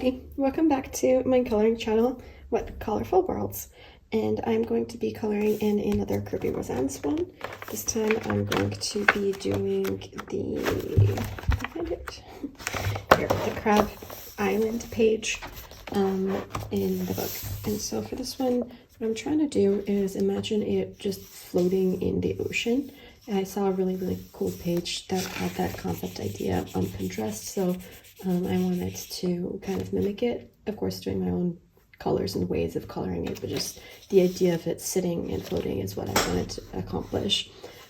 everybody, welcome back to my coloring channel, What Colorful Worlds, and I'm going to be coloring in another Kerby Rosanes one. This time I'm going to be doing the Crab Island page in the book. And so for this one, what I'm trying to do is imagine it just floating in the ocean. I saw a really cool page that had that concept idea on Pinterest, so I wanted to kind of mimic it. Of course, doing my own colors and ways of coloring it, but just the idea of it sitting and floating is what I wanted to accomplish.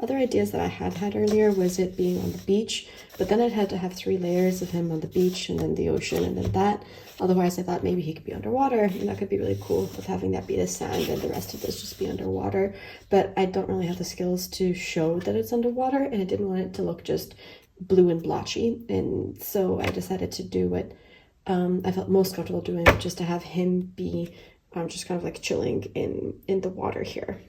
Other ideas that I had earlier was it being on the beach, but then I'd had to have 3 layers of him on the beach and then the ocean and then that. Otherwise, I thought maybe he could be underwater, and that could be really cool with having that be the sand and the rest of this just be underwater. But I don't really have the skills to show that it's underwater, and I didn't want it to look just blue and blotchy. And so I decided to do what I felt most comfortable doing, just to have him be just kind of like chilling in the water here.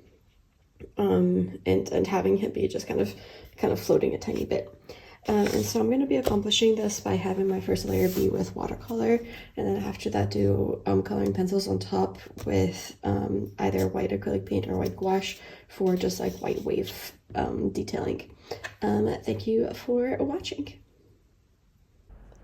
And having him be just kind of floating a tiny bit. And so I'm going to be accomplishing this by having my first layer be with watercolor, and then after that do coloring pencils on top with either white acrylic paint or white gouache for just like white wave detailing. Thank you for watching.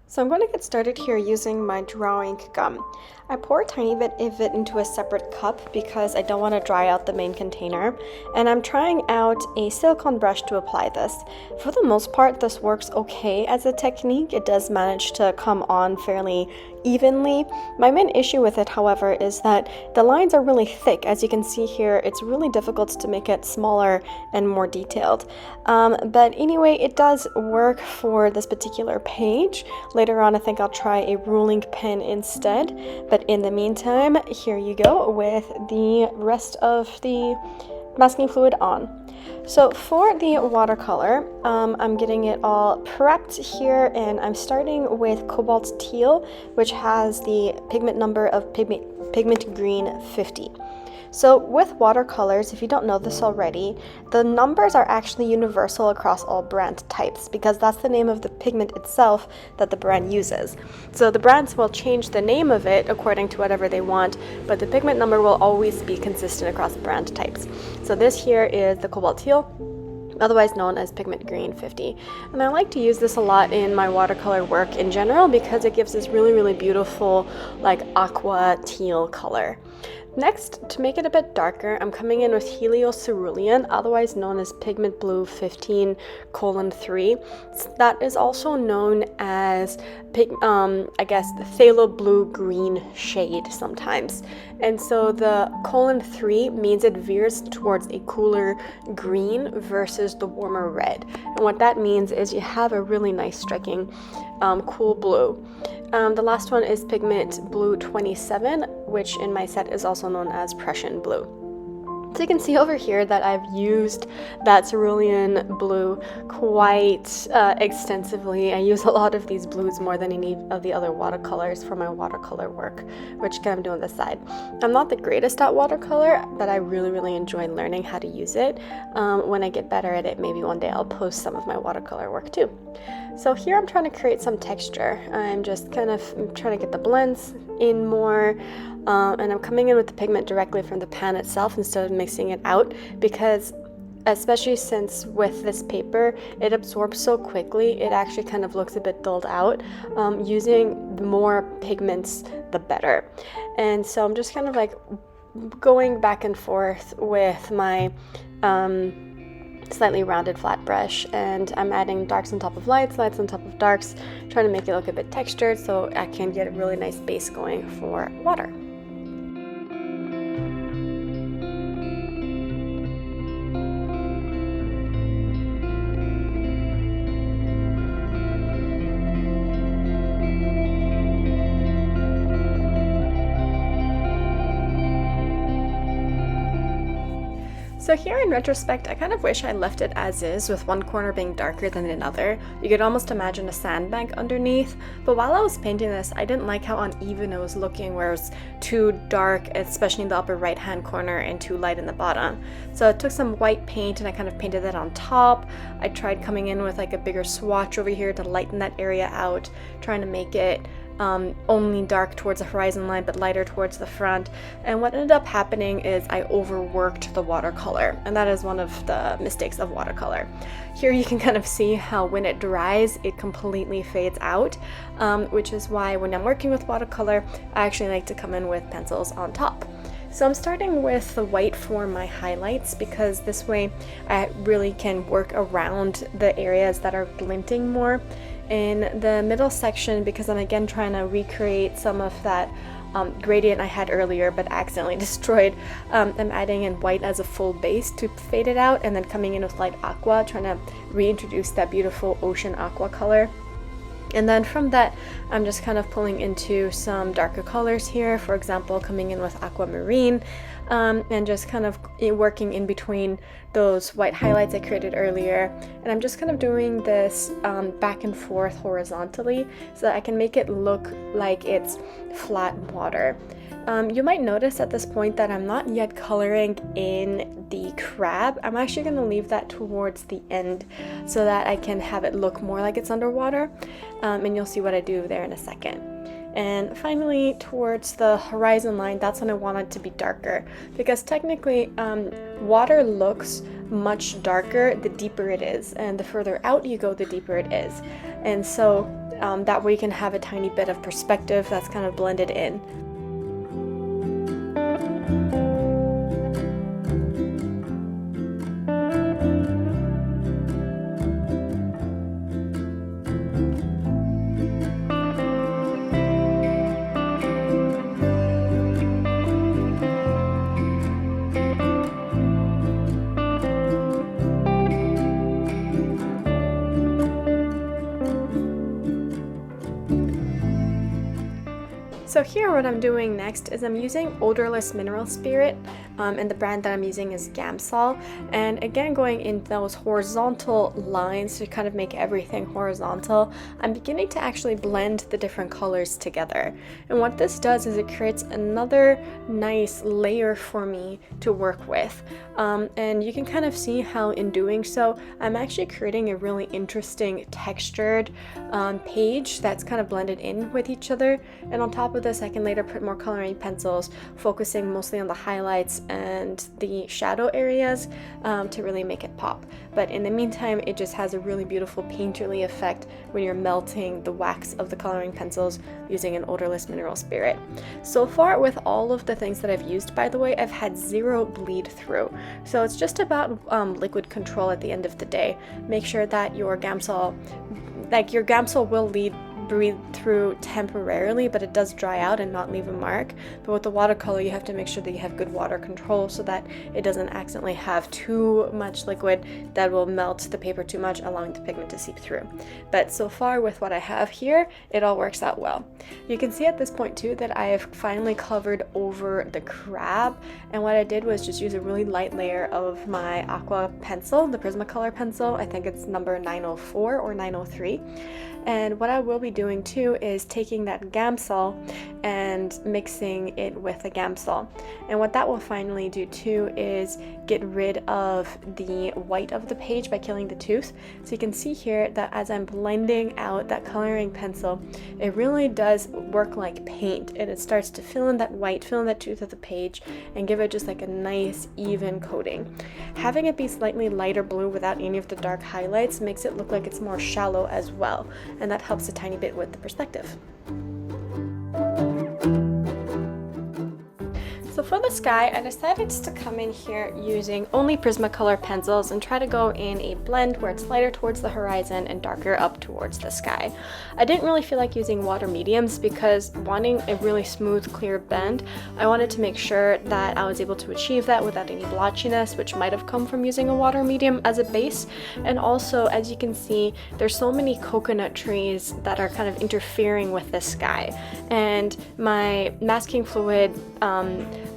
So I'm going to get started here using my drawing gum. I pour a tiny bit of it into a separate cup because I don't want to dry out the main container, and I'm trying out a silicone brush to apply this. For the most part, this works okay as a technique. It does manage to come on fairly evenly. My main issue with it, however, is that the lines are really thick. As you can see here, it's really difficult to make it smaller and more detailed. But anyway, it does work for this particular page. Later on, I think I'll try a ruling pen instead. But in the meantime, here you go with the rest of the masking fluid on. So for the watercolor, I'm getting it all prepped here, and I'm starting with Cobalt Teal, which has the pigment number of pigment green 50. So with watercolors, if you don't know this already, the numbers are actually universal across all brand types, because that's the name of the pigment itself that the brand uses. So the brands will change the name of it according to whatever they want, but the pigment number will always be consistent across brand types. So this here is the Cobalt Teal, otherwise known as pigment green 50. And I like to use this a lot in my watercolor work in general because it gives this really beautiful like aqua teal color. Next, to make it a bit darker, I'm coming in with Cerulean, otherwise known as Pigment Blue 15:3. That is also known as I guess the Phthalo blue green shade sometimes. And so the :3 means it veers towards a cooler green versus the warmer red. And what that means is you have a really nice striking cool blue. The last one is Pigment Blue 27, which in my set is also known as Prussian blue. So you can see over here that I've used that cerulean blue quite extensively. I use a lot of these blues more than any of the other watercolors for my watercolor work, which I'm doing on the side. I'm not the greatest at watercolor, but I really enjoy learning how to use it. When I get better at it, maybe one day I'll post some of my watercolor work too. So here I'm trying to create some texture. I'm just kind of trying to get the blends in more, and I'm coming in with the pigment directly from the pan itself instead of mixing it out, because especially since with this paper it absorbs so quickly, it actually kind of looks a bit dulled out. Using more pigments the better. And so I'm just kind of like going back and forth with my slightly rounded flat brush, and I'm adding darks on top of lights on top of darks, trying to make it look a bit textured so I can get a really nice base going for water. So here in retrospect, I kind of wish I left it as is, with one corner being darker than another. You could almost imagine a sandbank underneath, but while I was painting this, I didn't like how uneven it was looking, where it was too dark, especially in the upper right hand corner, and too light in the bottom. So I took some white paint and I kind of painted that on top. I tried coming in with like a bigger swatch over here to lighten that area out, trying to make it only dark towards the horizon line but lighter towards the front. And what ended up happening is I overworked the watercolor, and that is one of the mistakes of watercolor. Here you can kind of see how when it dries it completely fades out, which is why when I'm working with watercolor I actually like to come in with pencils on top. So I'm starting with the white for my highlights, because this way I really can work around the areas that are glinting more. In the middle section, because I'm again trying to recreate some of that gradient I had earlier but accidentally destroyed, I'm adding in white as a full base to fade it out, and then coming in with Light Aqua, trying to reintroduce that beautiful ocean aqua color. And then from that, I'm just kind of pulling into some darker colors here, for example, coming in with Aquamarine, and just kind of working in between those white highlights I created earlier. And I'm just kind of doing this back and forth horizontally so that I can make it look like it's flat water. You might notice at this point that I'm not yet coloring in the crab. I'm actually going to leave that towards the end so that I can have it look more like it's underwater, and you'll see what I do there in a second. And finally, towards the horizon line, that's when I want it to be darker, because technically water looks much darker the deeper it is, and the further out you go the deeper it is. And so that way you can have a tiny bit of perspective that's kind of blended in. So here what I'm doing next is I'm using Odorless Mineral Spirit, and the brand that I'm using is Gamsol, and again going in those horizontal lines to kind of make everything horizontal. I'm beginning to actually blend the different colors together, and what this does is it creates another nice layer for me to work with, and you can kind of see how in doing so I'm actually creating a really interesting textured page that's kind of blended in with each other. And on top of this, I can later put more coloring pencils, focusing mostly on the highlights and the shadow areas to really make it pop. But in the meantime, it just has a really beautiful painterly effect when you're melting the wax of the coloring pencils using an Odorless Mineral Spirit. So far with all of the things that I've used, by the way, I've had zero bleed through. So it's just about liquid control at the end of the day. Make sure that your Gamsol will breathe through temporarily, but it does dry out and not leave a mark. But with the watercolor, you have to make sure that you have good water control so that it doesn't accidentally have too much liquid that will melt the paper too much, allowing the pigment to seep through. But so far with what I have here, it all works out well. You can see at this point too that I have finally covered over the crab, and what I did was just use a really light layer of my aqua pencil, the Prismacolor pencil. I think it's number 904 or 903. And what I will be doing too is taking that Gamsol and mixing it with the Gamsol. And what that will finally do too is get rid of the white of the page by killing the tooth. So you can see here that as I'm blending out that coloring pencil, it really does work like paint, and it starts to fill in that white, fill in that tooth of the page, and give it just like a nice even coating. Having it be slightly lighter blue without any of the dark highlights makes it look like it's more shallow as well, and that helps a tiny bit with the perspective. So for the sky, I decided to come in here using only Prismacolor pencils and try to go in a blend where it's lighter towards the horizon and darker up towards the sky. I didn't really feel like using water mediums because wanting a really smooth, clear blend, I wanted to make sure that I was able to achieve that without any blotchiness, which might have come from using a water medium as a base. And also, as you can see, there's so many coconut trees that are kind of interfering with the sky. And my masking fluid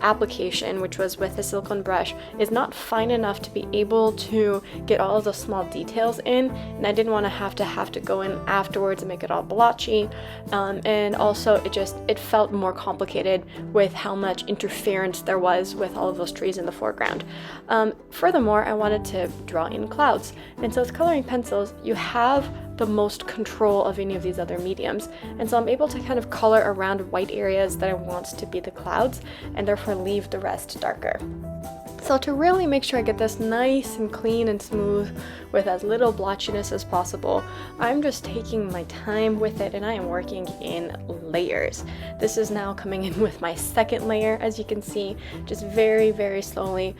application, which was with a silicone brush, is not fine enough to be able to get all of the small details in, and I didn't want to have to go in afterwards and make it all blotchy, and also it felt more complicated with how much interference there was with all of those trees in the foreground. Furthermore, I wanted to draw in clouds, and so with coloring pencils you have the most control of any of these other mediums. And so I'm able to kind of color around white areas that I want to be the clouds and therefore leave the rest darker. So to really make sure I get this nice and clean and smooth with as little blotchiness as possible, I'm just taking my time with it and I am working in layers. This is now coming in with my second layer, as you can see, just very, very slowly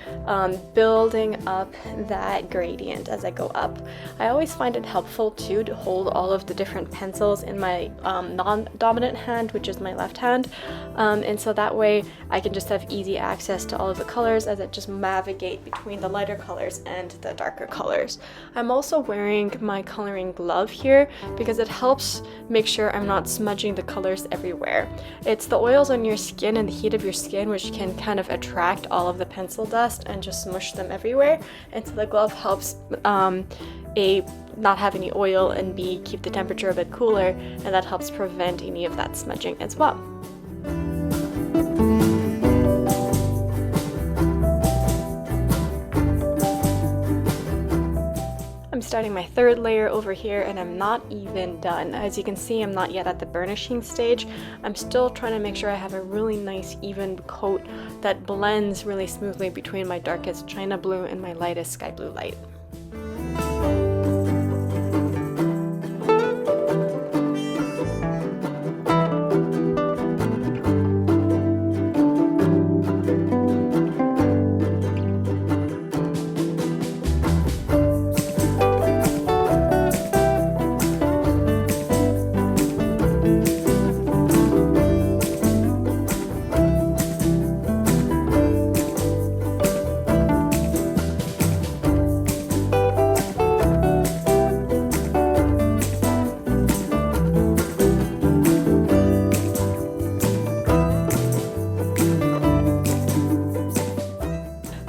building up that gradient as I go up. I always find it helpful too to hold all of the different pencils in my non-dominant hand, which is my left hand, and so that way I can just have easy access to all of the colors as it just navigate between the lighter colors and the darker colors. I'm also wearing my coloring glove here because it helps make sure I'm not smudging the colors everywhere. It's the oils on your skin and the heat of your skin which can kind of attract all of the pencil dust and just smush them everywhere, and so the glove helps A, not have any oil, and B, keep the temperature a bit cooler, and that helps prevent any of that smudging as well. I'm starting my third layer over here and I'm not even done. As you can see, I'm not yet at the burnishing stage. I'm still trying to make sure I have a really nice even coat that blends really smoothly between my darkest china blue and my lightest sky blue light.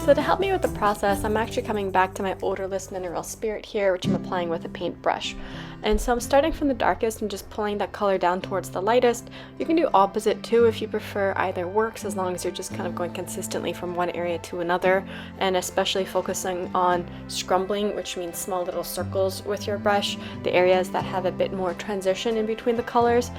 So to help me with the process, I'm actually coming back to my Odorless Mineral Spirit here, which I'm applying with a paintbrush. And so I'm starting from the darkest and just pulling that color down towards the lightest. You can do opposite too if you prefer, either works, as long as you're just kind of going consistently from one area to another, and especially focusing on scrumbling, which means small little circles with your brush, the areas that have a bit more transition in between the colors.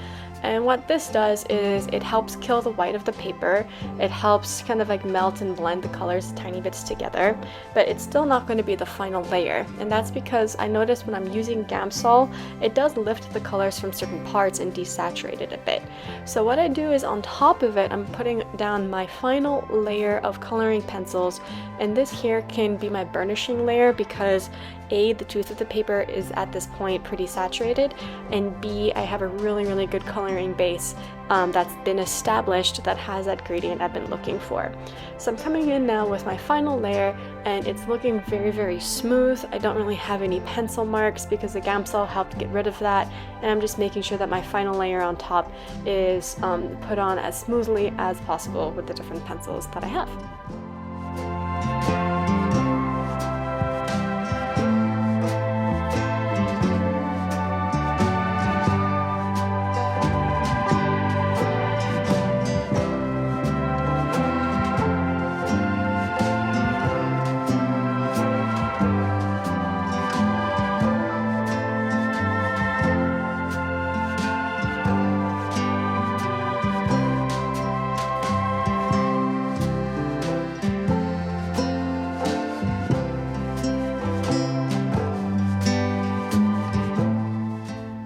And what this does is it helps kill the white of the paper. It helps kind of like melt and blend the colors tiny bits together, but it's still not going to be the final layer. And that's because I noticed when I'm using Gamsol, it does lift the colors from certain parts and desaturate it a bit. So what I do is on top of it, I'm putting down my final layer of coloring pencils, and this here can be my burnishing layer because A, the tooth of the paper is at this point pretty saturated, and B, I have a really good coloring base that's been established that has that gradient I've been looking for. So I'm coming in now with my final layer, and it's looking very smooth. I don't really have any pencil marks because the Gamsol helped get rid of that, and I'm just making sure that my final layer on top is put on as smoothly as possible with the different pencils that I have.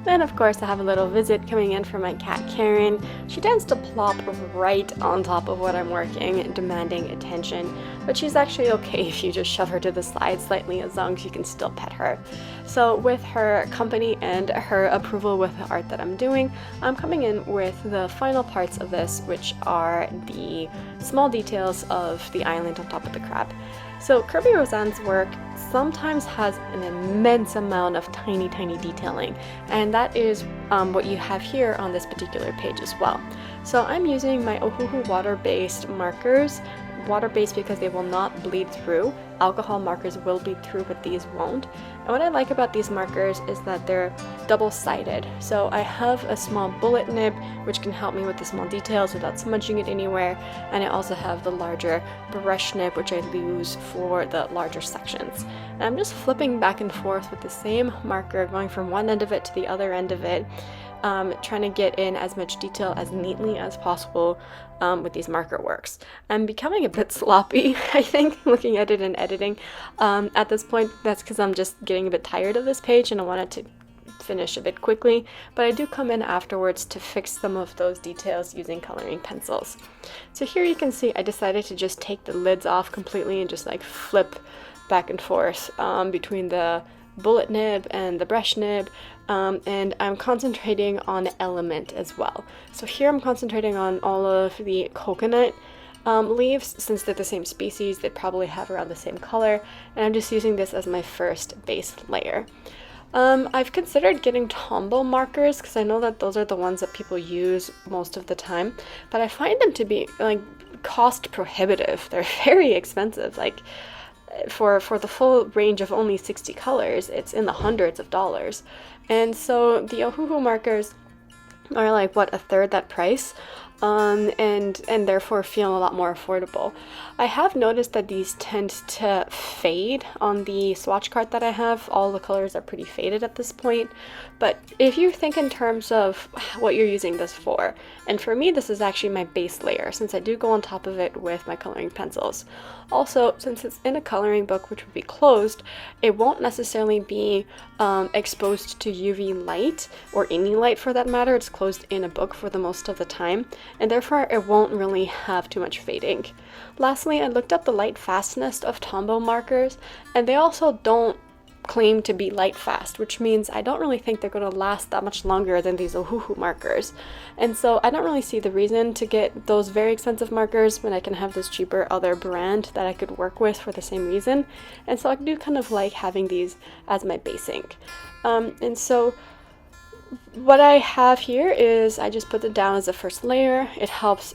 And of course I have a little visit coming in from my cat Karen. She tends to plop right on top of what I'm working, demanding attention, but she's actually okay if you just shove her to the side slightly, as long as you can still pet her. So with her company and her approval with the art that I'm doing, I'm coming in with the final parts of this, which are the small details of the island on top of the crab. So Kerby Rosanes' work sometimes has an immense amount of tiny detailing, and that is what you have here on this particular page as well. So I'm using my Ohuhu water-based markers water-based because they will not bleed through. Alcohol markers will bleed through, but these won't. And what I like about these markers is that they're double-sided. So I have a small bullet nib, which can help me with the small details without smudging it anywhere. And I also have the larger brush nib, which I use for the larger sections. And I'm just flipping back and forth with the same marker, going from one end of it to the other end of it, trying to get in as much detail as neatly as possible with these marker works. I'm becoming a bit sloppy, I think, looking at it and editing. At this point, that's because I'm just getting a bit tired of this page and I wanted to finish a bit quickly, but I do come in afterwards to fix some of those details using coloring pencils. So here you can see I decided to just take the lids off completely and just like flip back and forth between the bullet nib and the brush nib, and I'm concentrating on element as well. So here I'm concentrating on all of the coconut leaves. Since they're the same species, they probably have around the same color, and I'm just using this as my first base layer. I've considered getting Tombow markers because I know that those are the ones that people use most of the time, but I find them to be like cost prohibitive. They're very expensive. Like for the full range of only 60 colors, it's in the hundreds of dollars. And so the Ohuhu markers are like, what, a third that price? And therefore feel a lot more affordable. I have noticed that these tend to fade on the swatch card that I have. All the colors are pretty faded at this point. But if you think in terms of what you're using this for, and for me this is actually my base layer, since I do go on top of it with my coloring pencils. Also, since it's in a coloring book which would be closed, it won't necessarily be exposed to UV light, or any light for that matter. It's closed in a book for the most of the time, and therefore it won't really have too much fading. Lastly, I looked up the light fastness of Tombow markers, and they also don't claim to be light fast, which means I don't really think they're going to last that much longer than these Ohuhu markers. And so I don't really see the reason to get those very expensive markers when I can have this cheaper other brand that I could work with for the same reason. And so I do kind of like having these as my base ink. And so what I have here is I just put it down as a first layer. It helps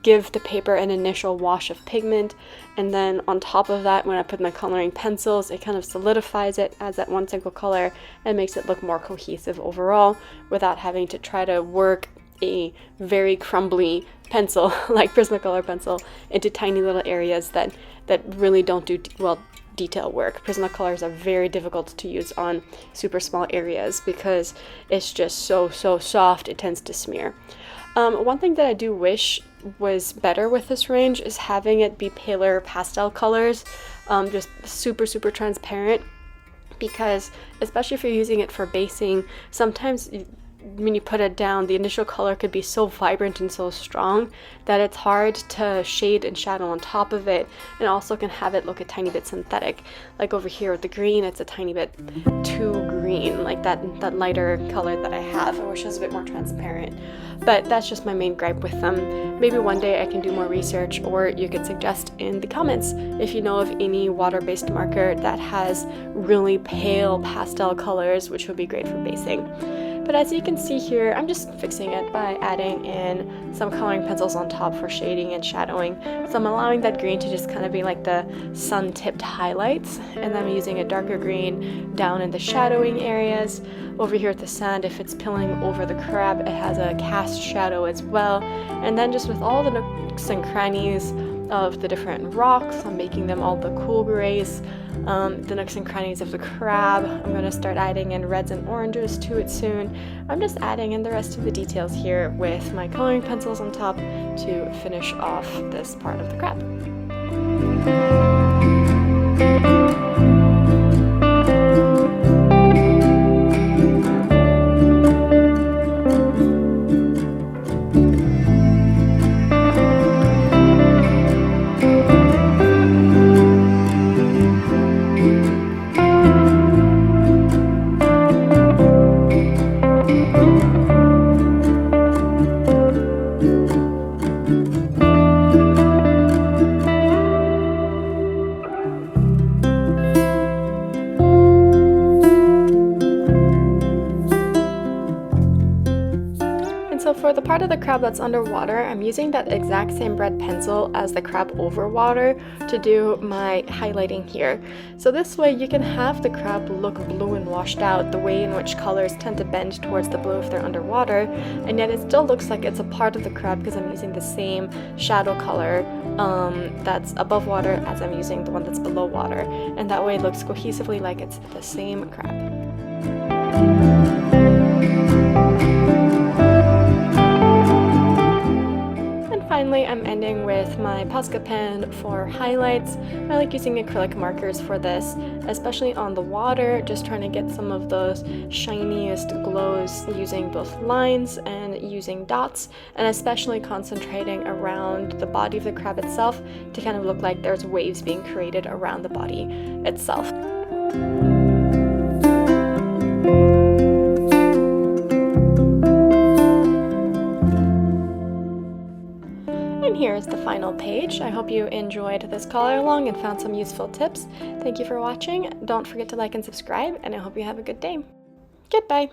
give the paper an initial wash of pigment, and then on top of that, when I put my coloring pencils, it kind of solidifies it as that one single color and makes it look more cohesive overall without having to try to work a very crumbly pencil like Prismacolor pencil into tiny little areas that really don't do well detail work. Prismacolors are very difficult to use on super small areas because it's just so soft, it tends to smear. One thing that I do wish was better with this range is having it be paler pastel colors, just super transparent, because especially if you're using it for basing, sometimes when you put it down, the initial color could be so vibrant and so strong that it's hard to shade and shadow on top of it, and also can have it look a tiny bit synthetic. Like over here with the green, it's a tiny bit too green, like that lighter color that I have. I wish it was a bit more transparent. But that's just my main gripe with them. Maybe one day I can do more research, or you could suggest in the comments if you know of any water-based marker that has really pale pastel colors, which would be great for basing. But as you can see here, I'm just fixing it by adding in some coloring pencils on top for shading and shadowing. So I'm allowing that green to just kind of be like the sun-tipped highlights, and I'm using a darker green down in the shadowing areas. Over here at the sand, if it's pilling over the crab, it has a cast shadow as well. And then just with all the nooks and crannies of the different rocks, I'm making them all the cool grays. The nooks and crannies of the crab, I'm going to start adding in reds and oranges to it soon. I'm just adding in the rest of the details here with my coloring pencils on top to finish off this part of the crab. for the part of the crab that's underwater, I'm using that exact same red pencil as the crab over water to do my highlighting here. So this way you can have the crab look blue and washed out, the way in which colors tend to bend towards the blue if they're underwater, and yet it still looks like it's a part of the crab because I'm using the same shadow color that's above water as I'm using the one that's below water, and that way it looks cohesively like it's the same crab. Finally, I'm ending with my Posca pen for highlights. I like using acrylic markers for this, especially on the water, just trying to get some of those shiniest glows using both lines and using dots, and especially concentrating around the body of the crab itself to kind of look like there's waves being created around the body itself. Here's the final page. I hope you enjoyed this color along and found some useful tips. Thank you for watching. Don't forget to like and subscribe, and I hope you have a good day. Goodbye!